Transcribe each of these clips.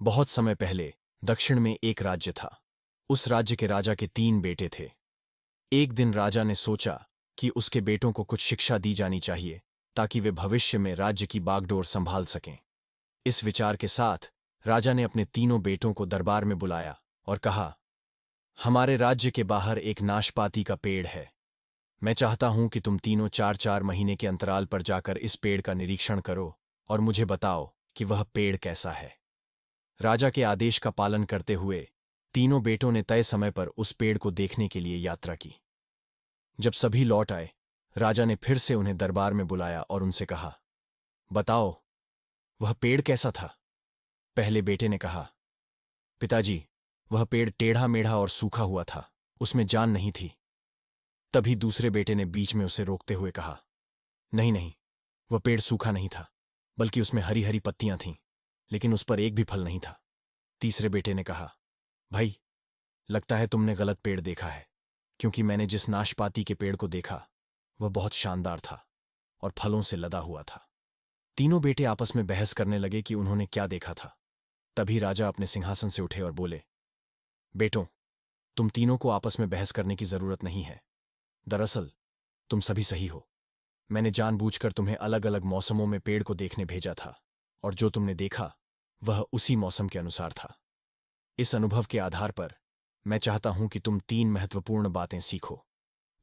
बहुत समय पहले दक्षिण में एक राज्य था। उस राज्य के राजा के 3 बेटे थे। एक दिन राजा ने सोचा कि उसके बेटों को कुछ शिक्षा दी जानी चाहिए ताकि वे भविष्य में राज्य की बागडोर संभाल सकें। इस विचार के साथ राजा ने अपने तीनों बेटों को दरबार में बुलाया और कहा, हमारे राज्य के बाहर एक नाशपाती का पेड़ है। मैं चाहता हूं कि तुम तीनों 4-4 महीने के अंतराल पर जाकर इस पेड़ का निरीक्षण करो और मुझे बताओ कि वह पेड़ कैसा है। राजा के आदेश का पालन करते हुए तीनों बेटों ने तय समय पर उस पेड़ को देखने के लिए यात्रा की। जब सभी लौट आए, राजा ने फिर से उन्हें दरबार में बुलाया और उनसे कहा, बताओ, वह पेड़ कैसा था? पहले बेटे ने कहा, पिताजी, वह पेड़ टेढ़ा मेढ़ा और सूखा हुआ था, उसमें जान नहीं थी। तभी दूसरे बेटे ने बीच में उसे रोकते हुए कहा, नहीं नहीं, वह पेड़ सूखा नहीं था, बल्कि उसमें हरी हरी पत्तियां थीं, लेकिन उस पर एक भी फल नहीं था। तीसरे बेटे ने कहा, भाई, लगता है तुमने गलत पेड़ देखा है, क्योंकि मैंने जिस नाशपाती के पेड़ को देखा वह बहुत शानदार था और फलों से लदा हुआ था। तीनों बेटे आपस में बहस करने लगे कि उन्होंने क्या देखा था। तभी राजा अपने सिंहासन से उठे और बोले, बेटों, तुम तीनों को आपस में बहस करने की जरूरत नहीं है। दरअसल तुम सभी सही हो। मैंने जानबूझकर तुम्हें अलग अलग मौसमों में पेड़ को देखने भेजा था, और जो तुमने देखा वह उसी मौसम के अनुसार था। इस अनुभव के आधार पर मैं चाहता हूं कि तुम 3 महत्वपूर्ण बातें सीखो।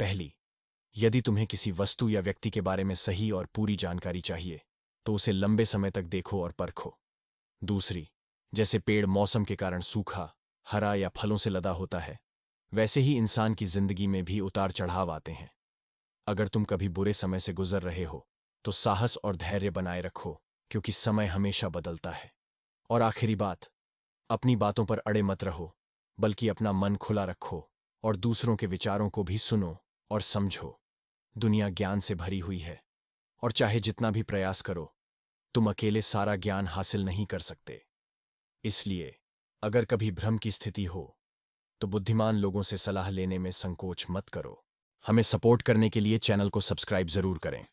पहली, यदि तुम्हें किसी वस्तु या व्यक्ति के बारे में सही और पूरी जानकारी चाहिए तो उसे लंबे समय तक देखो और परखो। दूसरी, जैसे पेड़ मौसम के कारण सूखा, हरा या फलों से लदा होता है, वैसे ही इंसान की जिंदगी में भी उतार चढ़ाव आते हैं। अगर तुम कभी बुरे समय से गुजर रहे हो तो साहस और धैर्य बनाए रखो, क्योंकि समय हमेशा बदलता है। और आखिरी बात, अपनी बातों पर अड़े मत रहो, बल्कि अपना मन खुला रखो और दूसरों के विचारों को भी सुनो और समझो। दुनिया ज्ञान से भरी हुई है, और चाहे जितना भी प्रयास करो, तुम अकेले सारा ज्ञान हासिल नहीं कर सकते। इसलिए अगर कभी भ्रम की स्थिति हो तो बुद्धिमान लोगों से सलाह लेने में संकोच मत करो। हमें सपोर्ट करने के लिए चैनल को सब्सक्राइब जरूर करें।